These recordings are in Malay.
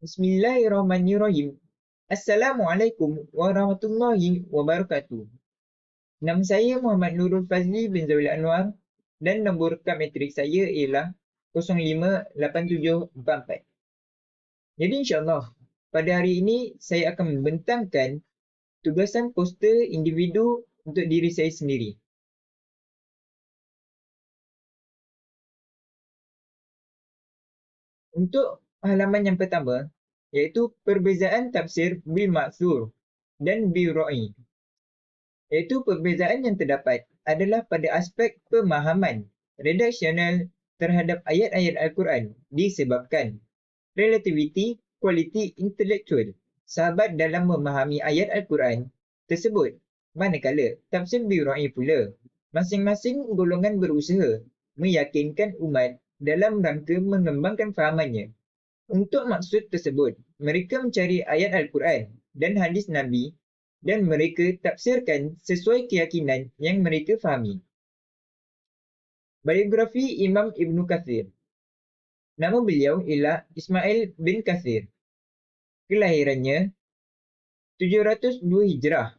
Bismillahirrahmanirrahim. Assalamualaikum warahmatullahi wabarakatuh. Nama saya Muhammad Nurul Fazli bin Zawil Anwar dan nombor kad matrik saya ialah 058744. Jadi insyaAllah, pada hari ini saya akan membentangkan tugasan poster individu untuk diri saya sendiri. Untuk halaman yang pertama, iaitu perbezaan tafsir bil ma'thur dan bil ra'i. Iaitu perbezaan yang terdapat adalah pada aspek pemahaman redaksional terhadap ayat-ayat Al-Quran disebabkan relativiti kualiti intelektual sahabat dalam memahami ayat Al-Quran tersebut, manakala tafsir bil ra'i pula masing-masing golongan berusaha meyakinkan umat dalam rangka mengembangkan fahamannya. Untuk maksud tersebut, mereka mencari ayat Al-Quran dan hadis Nabi dan mereka tafsirkan sesuai keyakinan yang mereka fahami. Biografi Imam Ibn Kathir. Nama beliau ialah Ismail bin Kathir. Kelahirannya 702 Hijrah,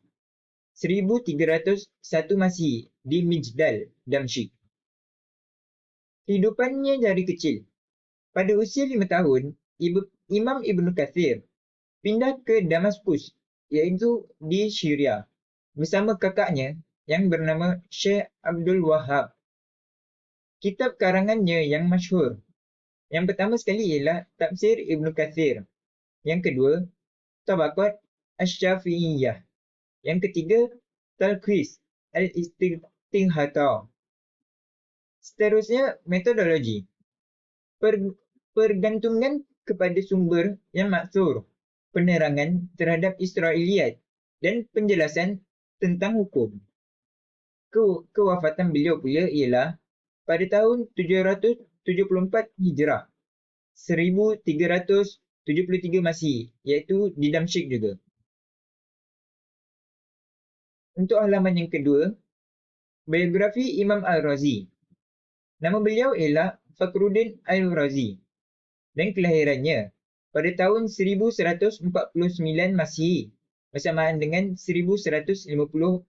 1301 Masihi di Mijdal, Damsyik. Kehidupannya dari kecil. Pada usia 5 tahun, Imam Ibn Kathir pindah ke Damaskus, iaitu di Syria, bersama kakaknya yang bernama Syekh Abdul Wahab. Kitab karangannya yang masyhur, yang pertama sekali ialah Tafsir Ibn Kathir. Yang kedua, Tabaqat Asy-Syafi'iyah. Yang ketiga, Talqis Al-Istinhata. Seterusnya, metodologi. Pergantungan kepada sumber yang maksur, penerangan terhadap Israiliyat, dan penjelasan tentang hukum. Kewafatan beliau pula ialah pada tahun 774 Hijrah, 1373 Masihi, iaitu di Damsyik juga. Untuk halaman yang kedua, biografi Imam Al-Razi. Nama beliau ialah Fakhruddin Al-Razi dan kelahirannya pada tahun 1149 Masihi bersamaan dengan 1150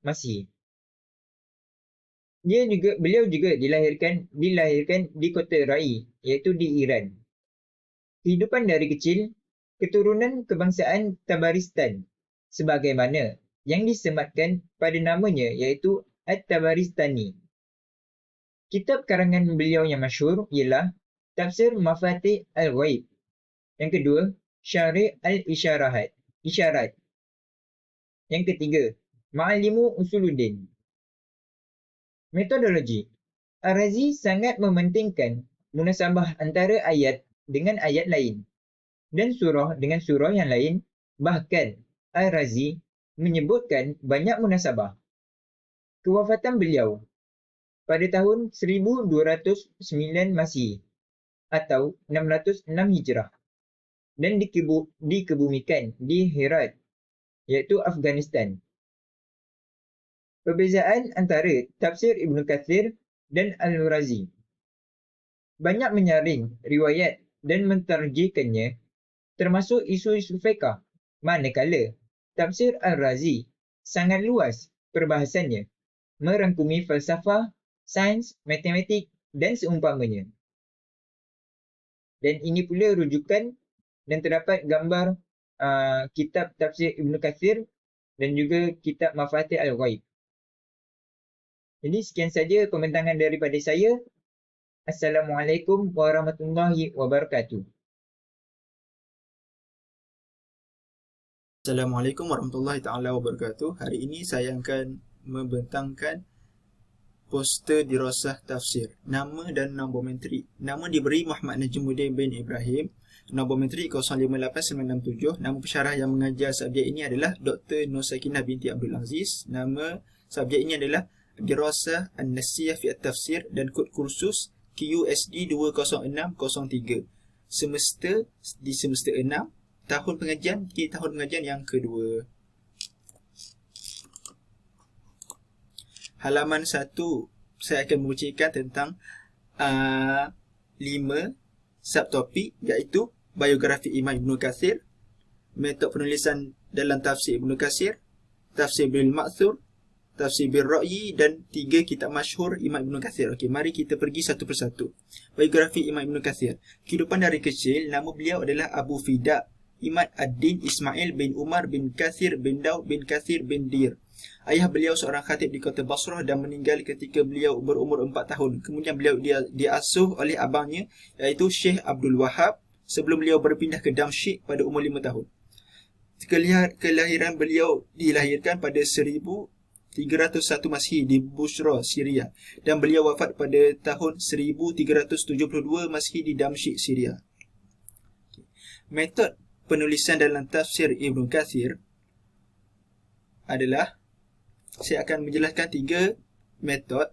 Masihi. Beliau juga dilahirkan di kota Rai, iaitu di Iran. Kehidupan dari kecil, keturunan kebangsaan Tabaristan, sebagaimana yang disematkan pada namanya iaitu At-Tabaristani. Kitab karangan beliau yang masyhur ialah Tafsir Mafatih Al-Ghaib. Yang kedua, Syarih Al-Isyarat. Yang ketiga, Ma'alimu Usuluddin. Metodologi. Ar-Razi sangat mementingkan munasabah antara ayat dengan ayat lain dan surah dengan surah yang lain. Bahkan, Ar-Razi menyebutkan banyak munasabah. Kewafatan beliau pada tahun 1209 Masihi atau 606 Hijrah dan dikebumikan di Herat, iaitu Afghanistan. Perbezaan antara tafsir Ibn Kathir dan Al-Razi. Banyak menyaring riwayat dan mentarjihkannya, termasuk isu-isu fiqh, manakala tafsir Al-Razi sangat luas perbahasannya, merangkumi falsafah, sains, matematik dan seumpamanya. Dan ini pula rujukan dan terdapat gambar kitab tafsir Ibn Kathir dan juga kitab Mafatih Al-Ghaib. Jadi sekian saja pembentangan daripada saya. Assalamualaikum warahmatullahi wabarakatuh. Assalamualaikum warahmatullahi taala wabarakatuh. Hari ini saya akan membentangkan poster dirasah tafsir. Nama dan nombor menteri. Nama diberi Muhammad Najmuddin bin Ibrahim. Nombor menteri 058967. Nama pensyarah yang mengajar subjek ini adalah Dr. Nur Sakinah binti Abdul Aziz. Nama subjek ini adalah Dirasah An-Nasiyah fi At-Tafsir dan kod kursus QUSD 20603. Semester di semester 6. Tahun pengajian yang kedua. Halaman 1 saya akan membacakan tentang 5 subtopik, iaitu biografi Imam Ibn Kathir, metod penulisan dalam tafsir Ibn Kathir, tafsir bil ma'thur, tafsir bil ra'yi, dan 3 kitab masyhur Imam Ibn Kathir. Okey, mari kita pergi satu persatu. Biografi Imam Ibn Kathir. Kehidupan dari kecil, nama beliau adalah Abu Fida Imad ad-Din Ismail bin Umar bin Kathir bin Daud bin Kathir bin Dir. Ayah beliau seorang khatib di kota Basrah dan meninggal ketika beliau berumur 4 tahun. Kemudian beliau diasuh oleh abangnya, iaitu Syekh Abdul Wahab, sebelum beliau berpindah ke Damsyik pada umur 5 tahun. Kelahiran beliau dilahirkan pada 1301 Masihi di Busra, Syria, dan beliau wafat pada tahun 1372 Masihi di Damsyik, Syria. Metod penulisan dalam tafsir Ibn Kathir adalah, saya akan menjelaskan 3 metod,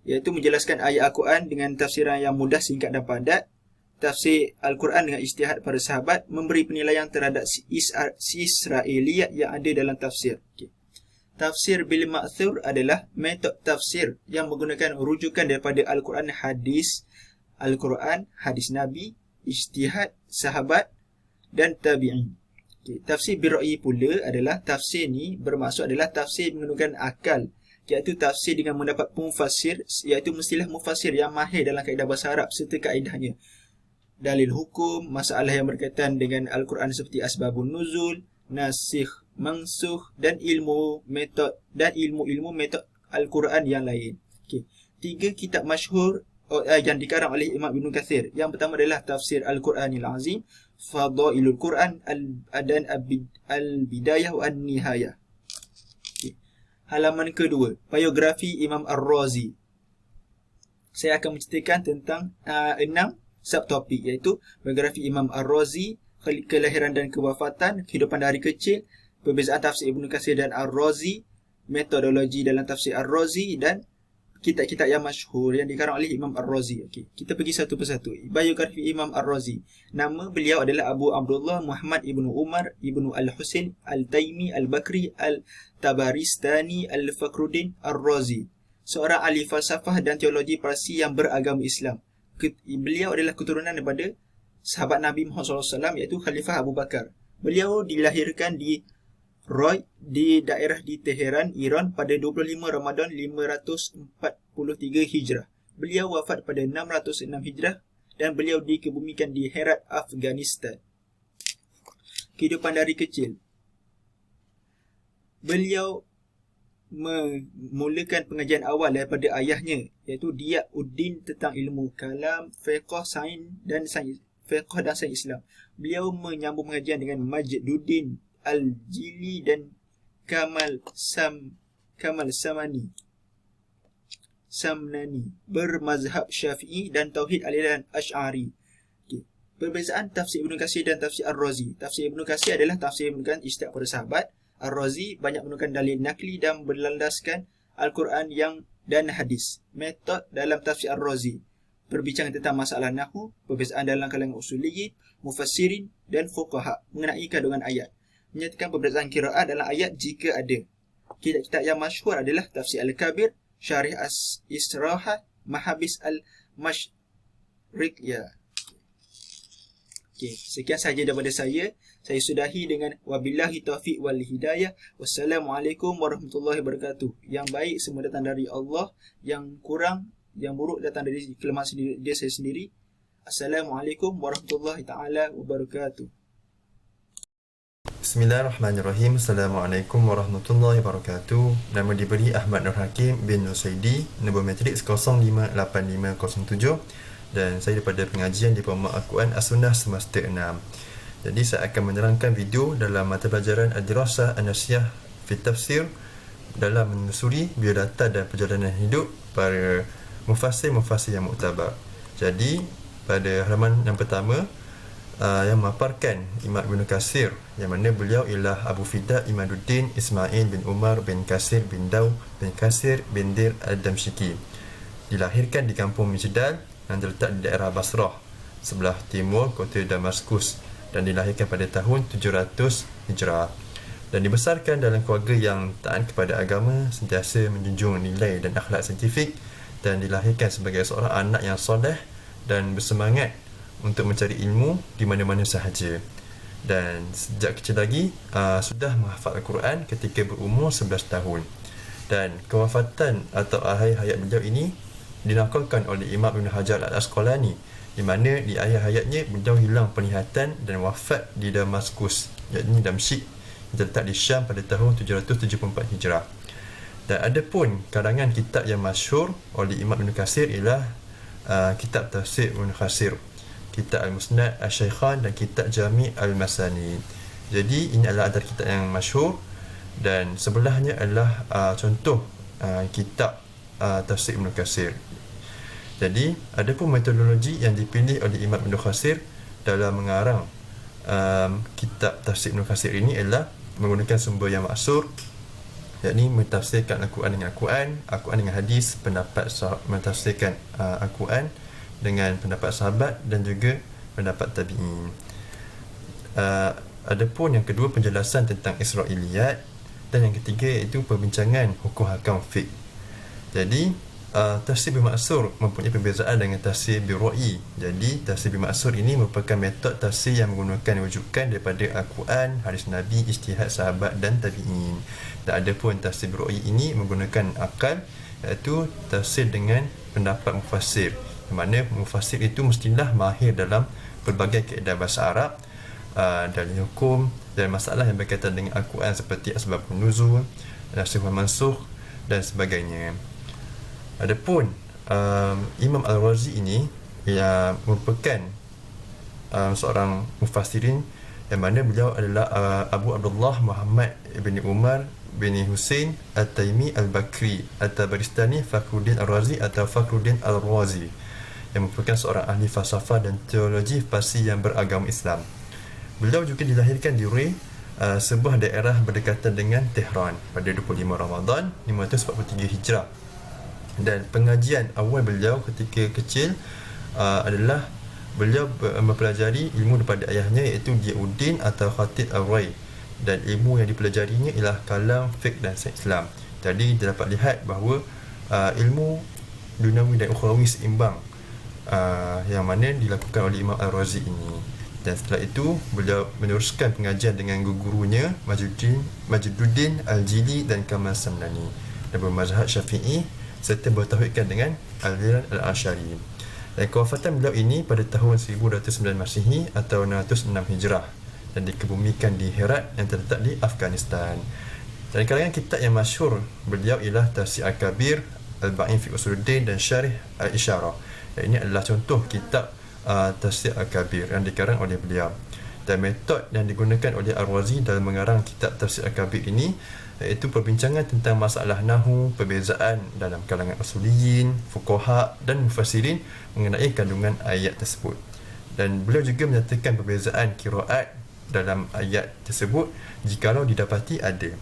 iaitu menjelaskan ayat Al-Quran dengan tafsiran yang mudah, singkat dan padat, tafsir Al-Quran dengan ijtihad para sahabat, memberi penilaian terhadap Israiliyat yang ada dalam tafsir. Okay. Tafsir bil ma'thur adalah metod tafsir yang menggunakan rujukan daripada Al-Quran, hadis Nabi, ijtihad sahabat dan tabi'in. Okay. Tafsir bil ra'yi pula adalah, tafsir ni bermaksud adalah tafsir menggunakan akal, iaitu tafsir dengan mendapat mufassir, iaitu mestilah mufassir yang mahir dalam kaedah bahasa Arab serta kaedahnya, dalil hukum, masalah yang berkaitan dengan Al-Quran seperti asbabun nuzul, nasikh, mansukh, dan ilmu metod metod Al-Quran yang lain. Okay. 3 kitab masyhur yang dikarang oleh Imam Ibn Kathir. Yang pertama adalah Tafsir Al-Quranil Azim, Fadailul Quran, dan Al-Bidayah wa An-Nihayah. Okay. Halaman kedua, biografi Imam Ar-Razi. Saya akan menceritakan tentang 6 subtopik, iaitu biografi Imam Ar-Razi, kelahiran dan kewafatan, kehidupan dari kecil, perbezaan tafsir Ibn Kathir dan Ar-Razi, metodologi dalam tafsir Ar-Razi, dan kitab-kitab yang masyhur yang dikarang oleh Imam Ar-Razi. Okey, kita pergi satu persatu. Biografi Imam Ar-Razi. Nama beliau adalah Abu Abdullah Muhammad ibnu Umar ibnu Al-Husain Al-Taimi Al-Bakri Al-Tabaristani Al-Fakhruddin Ar-Razi, seorang ahli falsafah dan teologi Parsi yang beragama Islam. Beliau adalah keturunan daripada sahabat Nabi Muhammad SAW, iaitu Khalifah Abu Bakar. Beliau dilahirkan di Roy, di daerah di Teheran, Iran pada 25 Ramadan 543 Hijrah. Beliau wafat pada 606 Hijrah dan beliau dikebumikan di Herat, Afghanistan. Kehidupan dari kecil. Beliau memulakan pengajian awal daripada ayahnya, iaitu Diya Uddin, tentang ilmu kalam, fiqh, sains dan sains Islam. Beliau menyambung pengajian dengan Majduddin Al-Jili dan Kamal Samnani, bermazhab Syafi'i dan tauhid aliran Asy'ari. Okay. Perbezaan tafsir Ibn Kathir dan tafsir Ar-Razi. Tafsir Ibn Kathir adalah tafsir menggunakan ijtihad para sahabat. Ar-Razi banyak menggunakan dalil nakli dan berlandaskan Al-Quran dan hadis. Metod dalam tafsir Ar-Razi: berbincang tentang masalah nahwu, perbezaan dalam kalangan usuliyyin, mufassirin dan fuqaha mengenai kandungan ayat. Menyatakan perbezaan qiraat dalam ayat jika ada. Kitab-kitab yang masyhur adalah Tafsir Al-Kabir, Syarih As-Istirahat, Mahabis Al-Mashriq. Ya. Okey, sekian sahaja daripada saya. Saya sudahi dengan wabillahi taufiq wal hidayah. Wassalamualaikum warahmatullahi wabarakatuh. Yang baik semua datang dari Allah, yang kurang, yang buruk datang dari kelemahan diri saya sendiri. Assalamualaikum warahmatullahi taala wabarakatuh. Bismillahirrahmanirrahim. Assalamualaikum warahmatullahi wabarakatuh. Nama diberi Ahmad Nur Hakim bin Nusaidi, nombor matriks 058507, dan saya daripada pengajian Diploma Al-Quran As-Sunnah semester 6. Jadi saya akan menerangkan video dalam mata pelajaran Ad-Dirasah An-Nafsiyah fi Tafsir dalam menelusuri biodata dan perjalanan hidup para mufassir-mufassir yang muktabar. Jadi pada halaman yang pertama, yang memaparkan Imam Ibn Kathir, yang mana beliau ialah Abu Fida Imaduddin Ismail bin Umar bin Kathir bin Daud bin Kathir bin Dir Ad-Damsyiki. Dilahirkan di kampung Mijdal yang terletak di daerah Basrah, sebelah timur kota Damaskus, dan dilahirkan pada tahun 700 Hijrah, dan dibesarkan dalam keluarga yang taat kepada agama, sentiasa menjunjung nilai dan akhlak saintifik, dan dilahirkan sebagai seorang anak yang soleh dan bersemangat untuk mencari ilmu di mana-mana sahaja. Dan sejak kecil lagi sudah menghafal Al-Quran ketika berumur 11 tahun. Dan kewafatan atau akhir hayat beliau ini dinakalkan oleh Imam Ibn Hajar Al-Asqalani, di mana di akhir hayatnya beliau hilang penglihatan dan wafat di Damaskus, yakni Damsyik, yang terletak di Syam pada tahun 774 Hijrah. Dan ada pun karangan kitab yang masyhur oleh Imam Ibn Katsir ialah kitab Tafsir Ibn Katsir, kitab Al-Musnad Al-Syaikhan dan kitab Jami' Al-Masani. Jadi ini adalah antara kitab yang masyhur, dan sebelahnya adalah contoh kitab Tafsir Ibn Katsir. Jadi ada pun metodologi yang dipilih oleh Imam Ibn Katsir dalam mengarang kitab Tafsir Ibn Katsir ini ialah menggunakan sumber yang maksur, yakni mentafsirkan Al-Quran dengan Al-Quran, Al-Quran dengan hadis, mentafsirkan Al-Quran dengan pendapat sahabat dan juga pendapat tabi'in. Adapun yang kedua, penjelasan tentang Israiliyat, dan yang ketiga iaitu perbincangan hukum hakam fiqh. Jadi tafsir bermaksur mempunyai perbezaan dengan tafsir birra'i. Jadi tafsir bermaksur ini merupakan metod tafsir yang menggunakan rujukan daripada Al-Quran, hadis Nabi, ijtihad sahabat dan tabi'in. Dan adapun tafsir birra'i ini menggunakan akal, iaitu tafsir dengan pendapat mufassir, di mana mufassir itu mestilah mahir dalam pelbagai kaedah bahasa Arab, dalil hukum dan masalah yang berkaitan dengan Al-Quran seperti asbabun nuzul, nasikh wal mansukh dan sebagainya. Adapun Imam Al-Razi ini yang merupakan seorang mufassirin, yang mana beliau adalah Abu Abdullah Muhammad bin Umar bin Husain At-Taimi Al-Bakri At-Tabaristani Fakhruddin Al-Razi atau Fakhruddin Al-Razi, yang merupakan seorang ahli falsafah dan teologi Parsi yang beragama Islam. Beliau juga dilahirkan di Ray, sebuah daerah berdekatan dengan Tehran, pada 25 Ramadan 543 Hijrah. Dan pengajian awal beliau ketika kecil adalah beliau mempelajari ilmu daripada ayahnya, iaitu Diauddin atau Khatib Al-Ray, dan ilmu yang dipelajarinya ialah kalam, fiqh dan sains Islam. Jadi kita dapat lihat bahawa ilmu duniawi dan ukhrawi seimbang yang mana dilakukan oleh Imam Al-Razi ini. Dan setelah itu beliau meneruskan pengajian dengan gurunya Majduddin Al-Jili dan Kamal Samdani, dan bermazhab Syafi'i serta bertauhidkan dengan aliran Al-Asy'ari. Dan kewafatan beliau ini pada tahun 1209 Masihi atau 606 Hijrah, dan dikebumikan di Herat yang terletak di Afghanistan. Dan kalangan kitab yang masyhur beliau ialah Tafsir Al-Kabir, Al-Ba'in fi Usuluddin dan Syarih Al-Isyarah. Dan ini adalah contoh kitab Tafsir Al-Kabir yang dikarang oleh beliau. Dan metod yang digunakan oleh Al-Razi dalam mengarang kitab Tafsir Al-Kabir ini iaitu perbincangan tentang masalah nahu, perbezaan dalam kalangan usuliyin, fuqaha dan mufassirin mengenai kandungan ayat tersebut. Dan beliau juga menyatakan perbezaan qiraat dalam ayat tersebut jikalau didapati ada.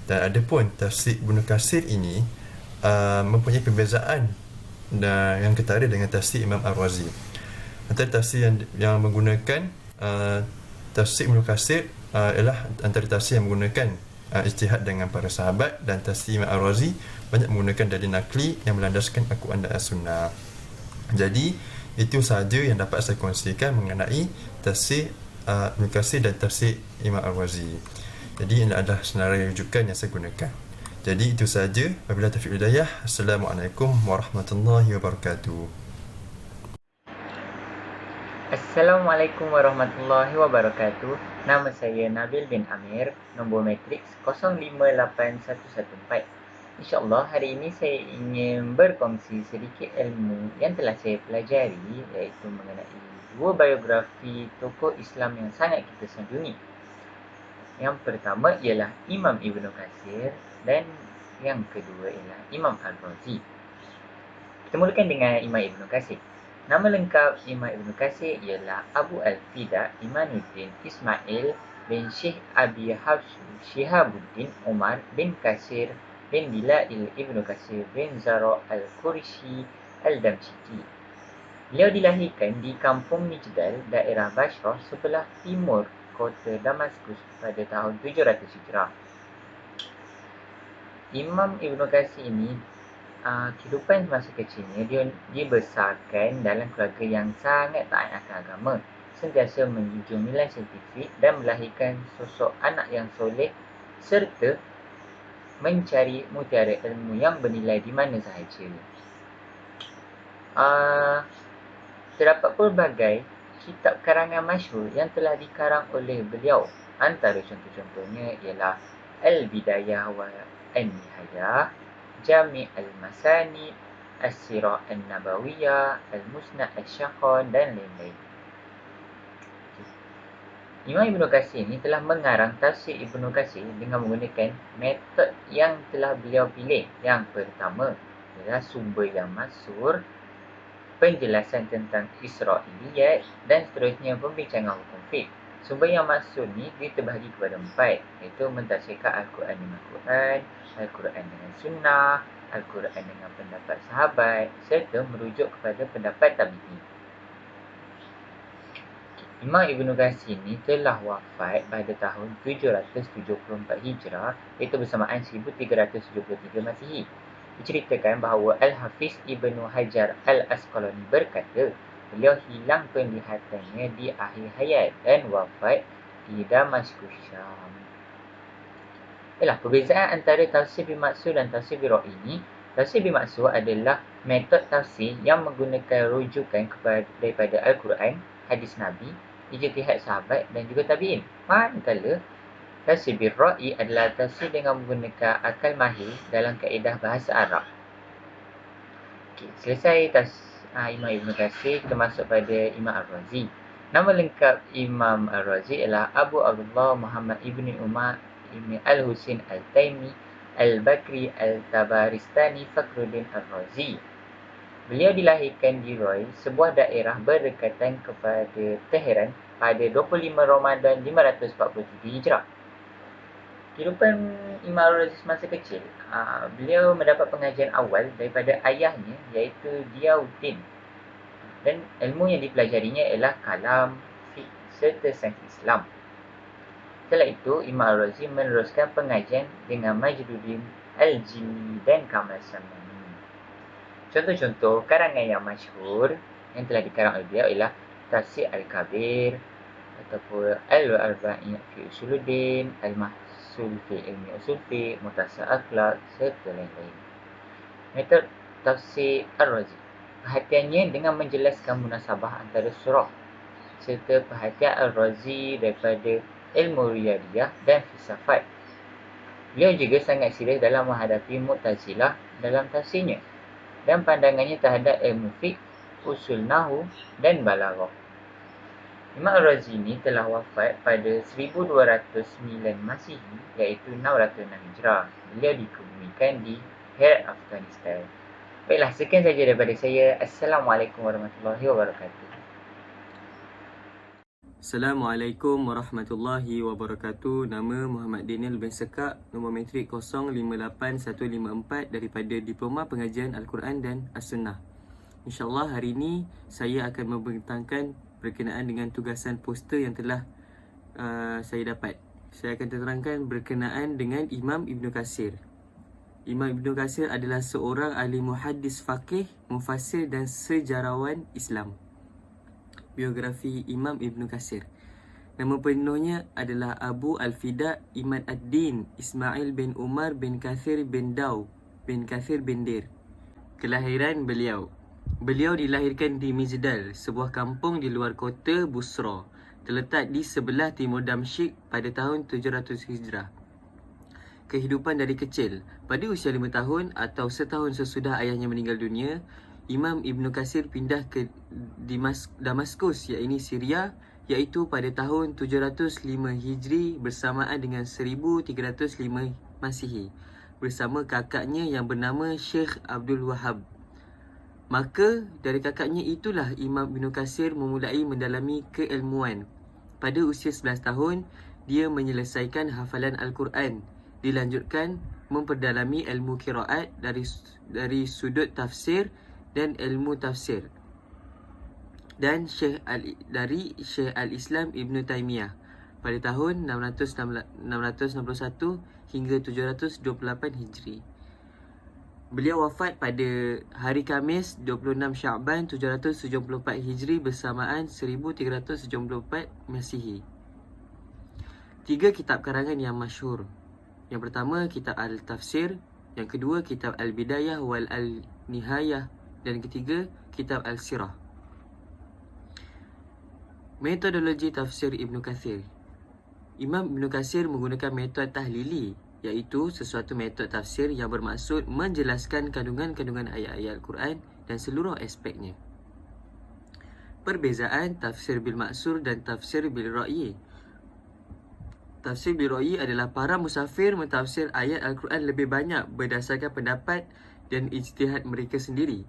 Dan ada pun tafsir Ibn Katsir ini mempunyai perbezaan yang ketara dengan tafsir Imam Al-Razi. Antara tafsir yang menggunakan tafsir Ibn Katsir ialah antara tafsir yang menggunakan ijtihad dengan para sahabat, dan tafsir Imam Al-Razi banyak menggunakan dalil nakli yang melandaskan Al-Quran dan As-Sunnah. Jadi itu sahaja yang dapat saya kongsikan mengenai tafsir Ibn Katsir dan tafsir Imam Al-Razi. Jadi ini adalah senarai rujukan yang saya gunakan. Jadi itu sahaja. Wabillahi taufiq wal hidayah. Assalamualaikum warahmatullahi wabarakatuh. Assalamualaikum warahmatullahi wabarakatuh. Nama saya Nabil bin Amir, nombor matriks 058114. InsyaAllah hari ini saya ingin berkongsi sedikit ilmu yang telah saya pelajari, iaitu mengenai dua biografi tokoh Islam yang sangat kita sanjungi. Yang pertama ialah Imam Ibn Katsir dan yang kedua ialah Imam Al-Razi. Kita mulakan dengan Imam Ibn Katsir. Nama lengkap Imam Ibn Katsir ialah Abu Al-Fida Imanuddin Ismail bin Syekh Abi Hafs Shihabuddin Umar bin Katsir bin Dilail Ibn Katsir bin Zara Al-Qurashi Al-Damsyiki. Beliau dilahirkan di kampung Nijdal, daerah Basrah sebelah timur kota Damaskus pada tahun 700 Hijrah. Imam Ibn Katsir ini kehidupan masa kecilnya dia dibesarkan dalam keluarga yang sangat taat akan agama, sentiasa menjunjung nilai saintifik dan melahirkan sosok anak yang soleh serta mencari mutiara ilmu yang bernilai di mana sahaja. Terdapat pelbagai kitab karangan masyhur yang telah dikarang oleh beliau. Antara contoh-contohnya ialah Al-Bidayah wa An-Nihayah, Jami' Al-Masanid, As-Sirah An-Nabawiyah, Al-Musnad Al-Syakhon dan lain-lain. Imam Ibn Katsir ini telah mengarang tafsir Ibn Katsir dengan menggunakan metod yang telah beliau pilih. Yang pertama ialah sumber yang masyhur, penjelasan tentang Israiliyat dan seterusnya pembincangan hukum fiqh. Sumber yang maksud ni dia terbahagi kepada 4, iaitu mentafsirkan Al-Quran dengan Quran, Al-Quran dengan Sunnah, Al-Quran dengan pendapat sahabat serta merujuk kepada pendapat tabi'in. Imam Ibn Katsir ni telah wafat pada tahun 774 Hijrah, iaitu bersamaan 1373 Masihi. Diceritakan bahawa Al-Hafiz Ibn Hajar Al-Asqalani berkata, beliau hilang penglihatannya di akhir hayat dan wafat di Damaskus, Syam. Perbezaan antara tafsir bimaksud dan tafsir birra'i ini, tafsir bimaksud adalah metod tafsir yang menggunakan rujukan daripada Al-Quran, hadis Nabi, ijtihad sahabat dan juga tabi'in. Manakala tafsir birra'i adalah tafsir dengan menggunakan akal mahir dalam kaedah bahasa Arab. Selesai Imam Ibn Katsir, kita masuk pada Imam Ar-Razi. Nama lengkap Imam Ar-Razi ialah Abu Abdullah Muhammad Ibn Umar Ibn Al-Husain Al-Taimi Al-Bakri Al-Tabaristani Fakhruddin Ar-Razi. Beliau dilahirkan di Roy, sebuah daerah berdekatan kepada Tehran pada 25 Ramadan 543 Hijrah. Kehidupan Imam Ar-Razi semasa kecil, beliau mendapat pengajian awal daripada ayahnya, iaitu Diyauddin. Dan ilmu yang dipelajarinya ialah kalam, fiqh serta sains Islam. Setelah itu, Imam Ar-Razi meneruskan pengajian dengan Majduddin Al-Jinni dan Kamal Samani. Contoh-contoh karangan yang masyhur yang telah dikarang oleh beliau ialah Tafsir Al-Kabir ataupun Al-Arba'in fi Usuluddin, Al-Mahsul fi Ilmi Usul Fiqh, Muhtasar Akhlaq serta lain-lain. Metod Tafsir Ar-Razi, perhatiannya dengan menjelaskan munasabah antara surah serta perhatian Ar-Razi daripada ilmu riyadiyah dan filsafat. Beliau juga sangat serius dalam menghadapi Mu'tazilah dalam tafsirnya dan pandangannya terhadap ilmu fiqh, usul nahu dan balaghah. Imam Ar-Razi ini telah wafat pada 1209 Masihi, iaitu 606 Hijrah. Beliau dikebumikan di Herat, Afghanistan. Baiklah, sekian saja daripada saya. Assalamualaikum warahmatullahi wabarakatuh. Assalamualaikum warahmatullahi wabarakatuh. Nama Muhammad Daniel bin Sekak, nombor matrik 058154 daripada Diploma Pengajian Al-Quran dan As-Sunnah. InsyaAllah hari ini saya akan membentangkan berkenaan dengan tugasan poster yang telah saya dapat. Saya akan terangkan berkenaan dengan Imam Ibn Katsir. Imam Ibn Katsir adalah seorang ahli muhaddis faqih, mufassir dan sejarawan Islam. Biografi Imam Ibn Katsir. Nama penuhnya adalah Abu Al-Fida Imad Ad-Din Ismail bin Umar bin Katsir bin Daw bin Katsir bin Dir. Kelahiran beliau dilahirkan di Mijdal, sebuah kampung di luar kota Busra, terletak di sebelah timur Damsyik pada tahun 700 Hijrah. Kehidupan dari kecil. Pada usia 5 tahun atau setahun sesudah ayahnya meninggal dunia, Imam Ibn Katsir pindah ke Damaskus, iaitu Syria, iaitu pada tahun 705 Hijri bersamaan dengan 1305 Masihi, bersama kakaknya yang bernama Syekh Abdul Wahab. Maka dari kakaknya itulah Imam Ibn Katsir memulai mendalami keilmuan. Pada usia 11 tahun, dia menyelesaikan hafalan Al-Quran. Dilanjutkan memperdalami ilmu qiraat dari sudut tafsir dan ilmu tafsir dan dari Syekh Al-Islam Ibn Taymiyah pada tahun 661 hingga 728 Hijri. Beliau wafat pada hari Khamis 26 Sya'ban 774 Hijri bersamaan 1374 Masihi. 3 kitab karangan yang masyhur. Yang pertama, kitab Al-Tafsir. Yang kedua, kitab Al-Bidayah wal Al-Nihayah. Dan ketiga, kitab Al-Sirah. Metodologi tafsir Ibn Kathir. Imam Ibn Kathir menggunakan metod tahlili, iaitu sesuatu metod tafsir yang bermaksud menjelaskan kandungan-kandungan ayat-ayat Al-Quran dan seluruh aspeknya. Perbezaan tafsir bil maksur dan tafsir bil ra'yi. Tafsir bil ra'yi adalah para musafir mentafsir ayat Al-Quran lebih banyak berdasarkan pendapat dan ijtihad mereka sendiri.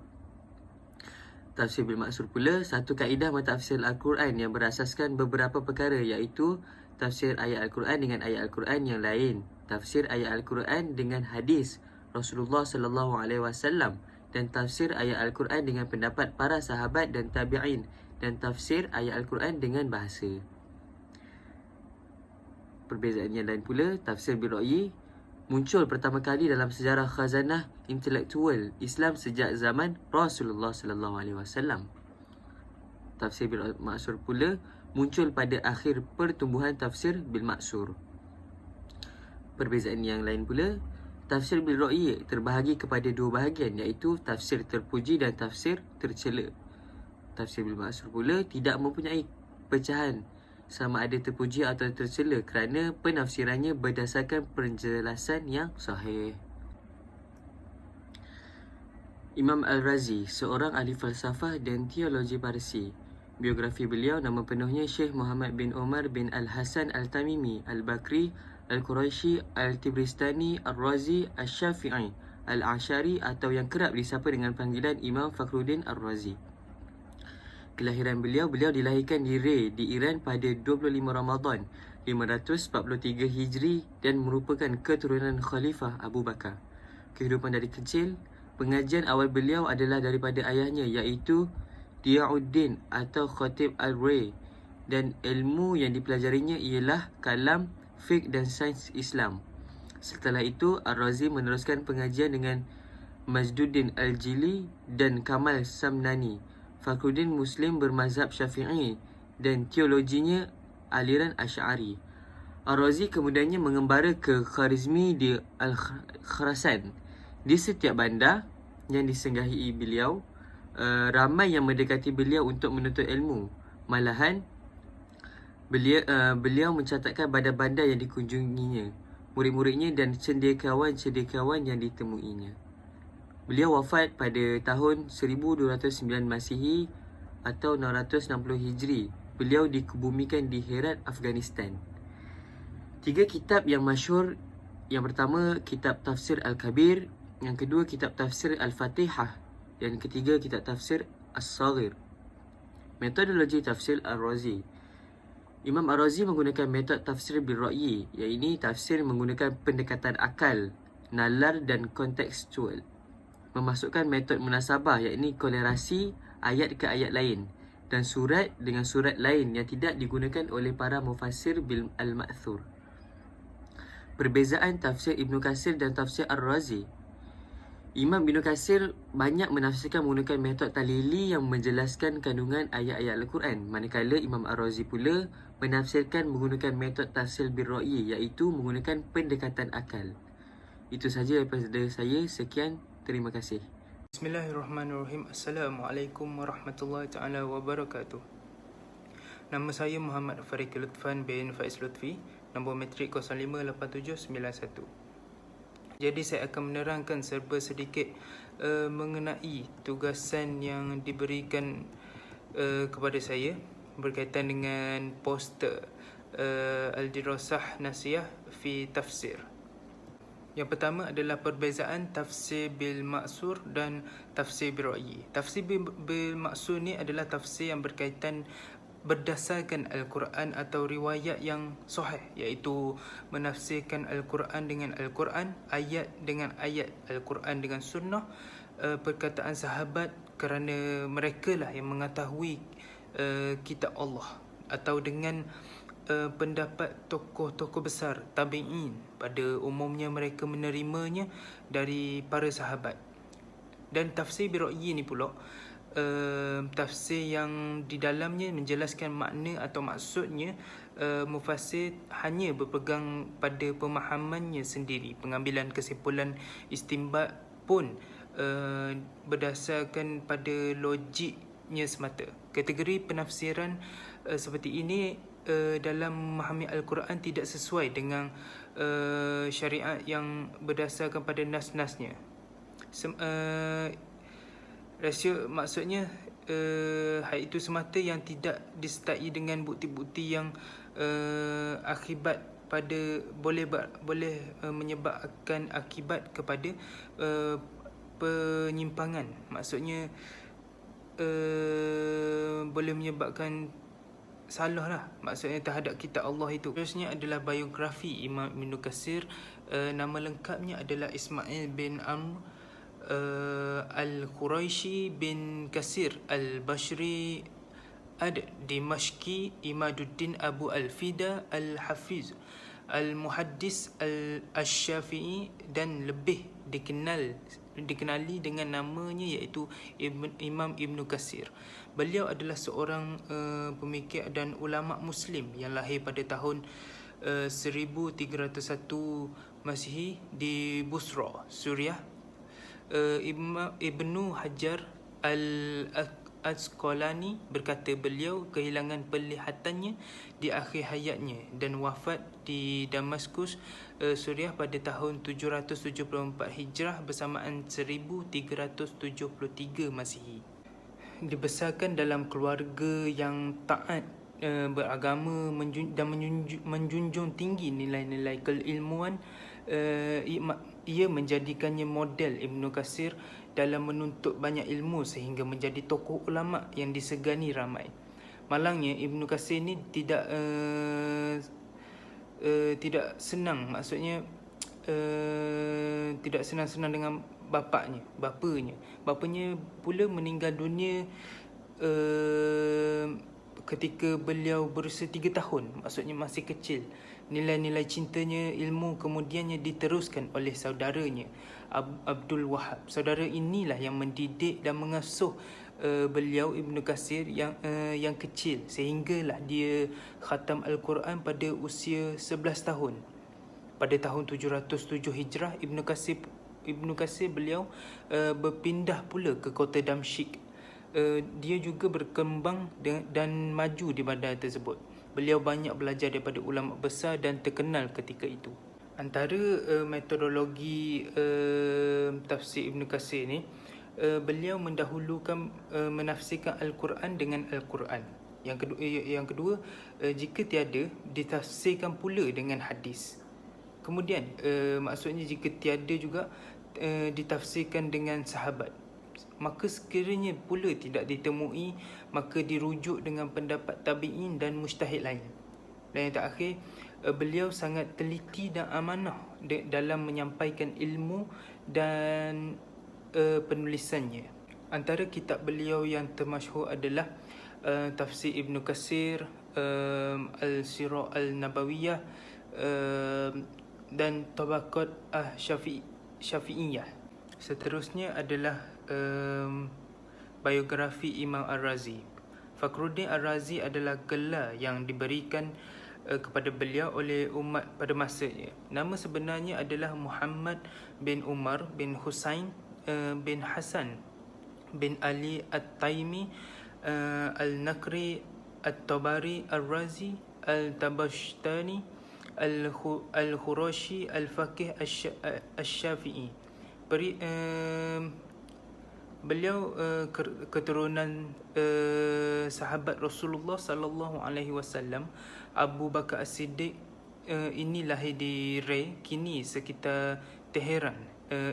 Tafsir bil maksur pula satu kaedah mentafsir Al-Quran yang berasaskan beberapa perkara, iaitu tafsir ayat Al-Quran dengan ayat Al-Quran yang lain, tafsir ayat Al-Quran dengan hadis Rasulullah sallallahu alaihi wasallam, dan tafsir ayat Al-Quran dengan pendapat para sahabat dan tabi'in, dan tafsir ayat Al-Quran dengan bahasa. Perbezaan yang lain pula, tafsir bil ra'yi muncul pertama kali dalam sejarah khazanah intelektual Islam sejak zaman Rasulullah sallallahu alaihi wasallam. Tafsir bil maksur pula muncul pada akhir pertumbuhan tafsir bil maksur. Perbezaan yang lain pula, tafsir bil ra'yi terbahagi kepada dua bahagian, iaitu tafsir terpuji dan tafsir tercela. Tafsir bil maksur pula tidak mempunyai pecahan sama ada terpuji atau tercela kerana penafsirannya berdasarkan penjelasan yang sahih. Imam Al-Razi, seorang ahli falsafah dan teologi Parsi. Biografi beliau, nama penuhnya Syekh Muhammad bin Umar bin Al-Hasan Al-Tamimi Al-Bakri Al-Quraishi Al-Tibristani Al-Razi Al-Syafi'i Al-Ashari, atau yang kerap disapa dengan panggilan Imam Fakhruddin Al-Razi. Kelahiran beliau dilahirkan di Rey di Iran pada 25 Ramadan 543 Hijri dan merupakan keturunan Khalifah Abu Bakar. Kehidupan dari kecil, pengajian awal beliau adalah daripada ayahnya, iaitu Diyauddin atau Khatib Al-Rey, dan ilmu yang dipelajarinya ialah kalam, fiqh dan sains Islam. Setelah itu, Ar-Razi meneruskan pengajian dengan Majduddin Al-Jili dan Kamal Samnani. Fakhruddin Muslim bermazhab Syafi'i dan teologinya aliran Asy'ari. Ar-Razi kemudiannya mengembara ke Kharizmi di Al-Khurasan. Di setiap bandar yang disinggahi beliau, ramai yang mendekati beliau untuk menuntut ilmu. Malahan, beliau mencatatkan bandar-bandar yang dikunjunginya, murid-muridnya dan cendekiawan-cendekiawan yang ditemuinya. Beliau wafat pada tahun 1209 Masihi atau 660 Hijri. Beliau dikebumikan di Herat, Afghanistan. 3 kitab yang masyhur. Yang pertama, kitab Tafsir Al-Kabir. Yang kedua, kitab Tafsir Al-Fatihah. Dan ketiga, kitab Tafsir As-Saghir. Metodologi tafsir Ar-Razi. Imam Ar-Razi menggunakan metod tafsir bil ra'yi, iaitu tafsir menggunakan pendekatan akal, nalar dan kontekstual. Memasukkan metod munasabah, iaitu kolerasi ayat ke ayat lain, dan surat dengan surat lain yang tidak digunakan oleh para mufassir bil al-ma'thur. Perbezaan tafsir Ibn Kathir dan tafsir Ar-Razi. Imam Ibn Kathir banyak menafsirkan menggunakan metod tahlili yang menjelaskan kandungan ayat-ayat Al-Quran, manakala Imam Ar-Razi pula menafsirkan menggunakan metod tafsir bil ra'yi, iaitu menggunakan pendekatan akal. Itu sahaja daripada saya. Sekian. Terima kasih. Bismillahirrahmanirrahim. Assalamualaikum warahmatullahi taala wabarakatuh. Nama saya Muhammad Farid Lutfan bin Faiz Lutfi, nombor matrik 058791. Jadi saya akan menerangkan serba sedikit mengenai tugasan yang diberikan kepada saya berkaitan dengan poster Al-Dirasah Nasiyah fi Tafsir. Yang pertama adalah perbezaan tafsir bil maksur dan tafsir bil ra'yi. Tafsir bil maksur ni adalah tafsir yang berkaitan berdasarkan Al-Quran atau riwayat yang sahih, iaitu menafsirkan Al-Quran dengan Al-Quran, ayat dengan ayat, Al-Quran dengan sunnah, perkataan sahabat, kerana mereka lah yang mengetahui kitab Allah, atau dengan pendapat tokoh-tokoh besar tabi'in. Pada umumnya mereka menerimanya dari para sahabat. Dan tafsir birra'yi ni pula tafsir yang di dalamnya menjelaskan makna atau maksudnya. Mufassir hanya berpegang pada pemahamannya sendiri. Pengambilan kesimpulan istinbat pun berdasarkan pada logiknya semata. Kategori penafsiran seperti ini dalam memahami Al-Quran tidak sesuai dengan syariat yang berdasarkan pada nas-nasnya. Maksudnya hal itu semata yang tidak disertai dengan bukti-bukti yang akibat pada boleh menyebabkan akibat kepada penyimpangan. Maksudnya boleh menyebabkan salah lah, maksudnya terhadap kitab Allah itu. Terusnya adalah biografi Imam Ibn Katsir. Nama lengkapnya adalah Ismail bin Amr Al-Quraisy bin Katsir Al-Bashri Ad-Dimashqi Imaduddin Abu Al-Fida Al-Hafiz Al-Muhaddis Al-Syafi'i, dan lebih dikenali dengan namanya iaitu Imam Ibn Katsir. Beliau adalah seorang pemikir dan ulama Muslim yang lahir pada tahun 1301 Masihi di Busra, Suriah. Ibnu Hajar Al-Asqalani berkata beliau kehilangan penglihatannya di akhir hayatnya dan wafat di Damaskus, Suriah pada tahun 774 Hijrah bersamaan 1373 Masihi. Dibesarkan dalam keluarga yang taat beragama dan menjunjung tinggi nilai-nilai keilmuan. Ia menjadikannya model Ibn Katsir dalam menuntut banyak ilmu sehingga menjadi tokoh ulama yang disegani ramai. Malangnya Ibn Katsir ni tidak senang, maksudnya tidak senang-senang dengan bapanya pula meninggal dunia ketika beliau berusia 3 tahun, maksudnya masih kecil. Nilai-nilai cintanya ilmu kemudiannya diteruskan oleh saudaranya Abdul Wahab. Saudara inilah yang mendidik dan mengasuh beliau Ibn Katsir yang kecil sehinggalah dia khatam Al-Quran pada usia 11 tahun. Pada tahun 707 Hijrah, Ibn Katsir beliau berpindah pula ke kota Damsyik. Dia juga berkembang dan maju di bandar tersebut. Beliau banyak belajar daripada ulama besar dan terkenal ketika itu. Antara metodologi tafsir Ibn Katsir ni, beliau mendahulukan menafsirkan Al-Quran dengan Al-Quran. Yang kedua, jika tiada, ditafsirkan pula dengan hadis. Kemudian maksudnya jika tiada juga ditafsirkan dengan sahabat. Maka sekiranya pula tidak ditemui, maka dirujuk dengan pendapat tabi'in dan mujtahid lain. Dan yang terakhir, beliau sangat teliti dan amanah dalam menyampaikan ilmu dan penulisannya. Antara kitab beliau yang termasyhur adalah Tafsir Ibn Katsir, Al-Sirah Al-Nabawiyah, dan Tabaqat Syafi'iyah. Seterusnya adalah biografi Imam Ar-Razi. Fakhruddin Ar-Razi adalah gelar yang diberikan kepada beliau oleh umat pada masanya. Nama sebenarnya adalah Muhammad bin Umar bin Husain bin Hasan bin Ali At-Taimi Al-Nakri At-Tabari Ar-Razi Al-Tabashtani Al-Khurashi Al-Faqih Al-Syafi'i. Beliau keturunan sahabat Rasulullah sallallahu alaihi wasallam. Abu Bakar As-Siddiq ini lahir di Rey, kini sekitar Teheran,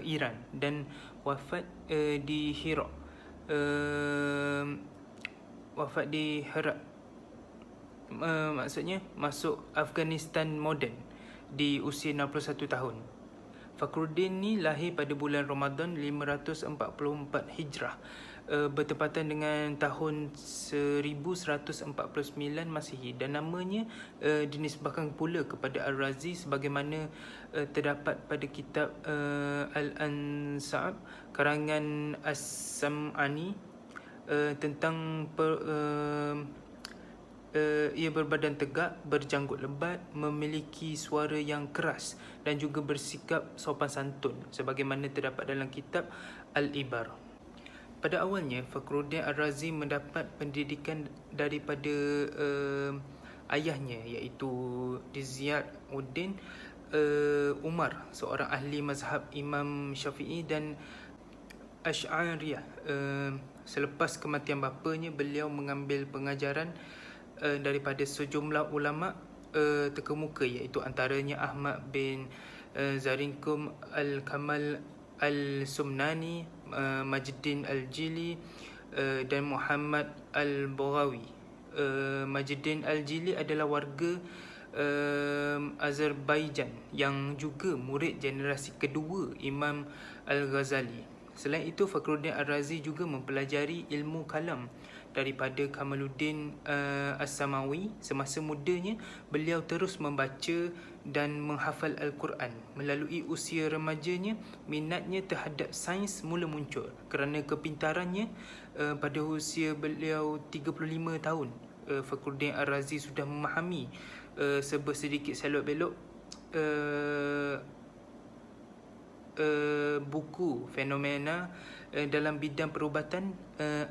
Iran, dan wafat di Hira. Wafat di Herat, maksudnya masuk Afghanistan moden di usia 61 tahun. Fakhruddin ni lahir pada bulan Ramadan 544 Hijrah bertepatan dengan tahun 1149 Masihi, dan namanya dinisbahkan pula kepada Ar-Razi sebagaimana terdapat pada kitab Al-Ansab karangan As-Sam'ani tentang ia berbadan tegak, berjanggut lebat, memiliki suara yang keras dan juga bersikap sopan santun sebagaimana terdapat dalam kitab Al-Ibar. Pada awalnya, Fakhruddin Ar-Razi mendapat pendidikan daripada ayahnya, iaitu Ziyad Uddin Umar, seorang ahli mazhab Imam Syafi'i dan Asy'ariyah. Selepas kematian bapanya, beliau mengambil pengajaran daripada sejumlah ulama terkemuka, iaitu antaranya Ahmad bin Zarinkum Al-Kamal Al-Sumnani, Majdin Al-Jili dan Muhammad Al-Baghawi. Majdin Al-Jili adalah warga Azerbaijan yang juga murid generasi kedua Imam Al-Ghazali. Selain itu, Fakhruddin Ar-Razi juga mempelajari ilmu kalam daripada Kamaluddin As-Samawi. Semasa mudanya, beliau terus membaca dan menghafal Al-Quran. Melalui usia remajanya, minatnya terhadap sains mula muncul kerana kepintarannya. Pada usia beliau 35 tahun, Fakhruddin Ar-Razi sudah memahami sedikit selok belok buku fenomena dalam bidang perubatan,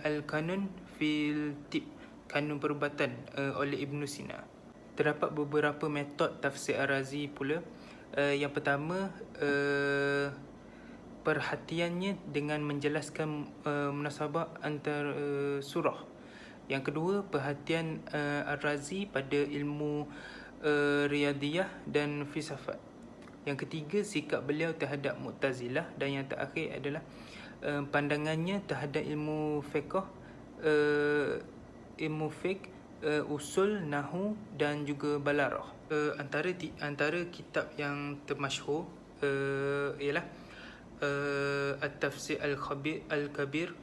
Al-Kanun fil Tib, kanun perubatan oleh Ibn Sina. Terdapat beberapa metod tafsir Ar-Razi pula. Yang pertama, perhatiannya dengan menjelaskan munasabah antara surah. Yang kedua, perhatian Ar-Razi pada ilmu riyadiyah dan filsafat. Yang ketiga, sikap beliau terhadap Mu'tazilah. Dan yang terakhir adalah pandangannya terhadap ilmu fiqh, usul, nahu dan juga balarah. Antara kitab yang termasyhur ialah At-Tafsir Al-Kabir,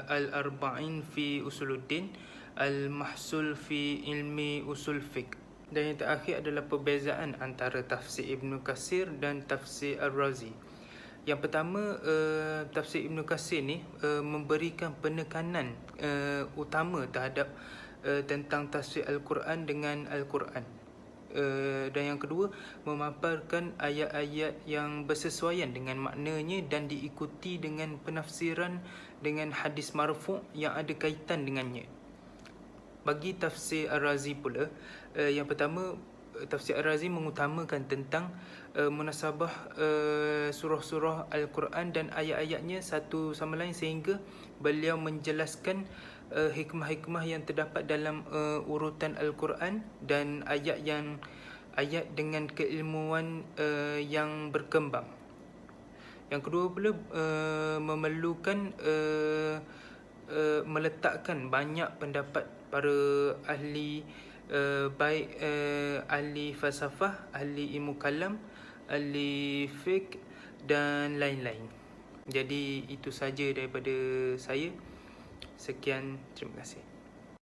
Al-Arba'in fi Usuluddin, Al-Mahsul fi Ilmi Usul Fiqh. Dan yang terakhir adalah perbezaan antara tafsir Ibn Katsir dan tafsir Ar-Razi. Yang pertama, tafsir Ibn Katsir ni memberikan penekanan utama terhadap tentang tafsir Al-Quran dengan Al-Quran. Dan yang kedua, memaparkan ayat-ayat yang bersesuaian dengan maknanya dan diikuti dengan penafsiran dengan hadis marfu' yang ada kaitan dengannya. Bagi tafsir Ar-Razi pula, yang pertama, tafsir Ar-Razi mengutamakan tentang munasabah surah-surah Al-Quran dan ayat-ayatnya satu sama lain, sehingga beliau menjelaskan hikmah-hikmah yang terdapat dalam urutan Al-Quran dan ayat dengan keilmuan yang berkembang. Yang kedua pula, memerlukan meletakkan banyak pendapat para ahli, baik ahli falsafah, ahli ilmu kalam, ahli fiqh dan lain-lain. Jadi itu saja daripada saya. Sekian, terima kasih.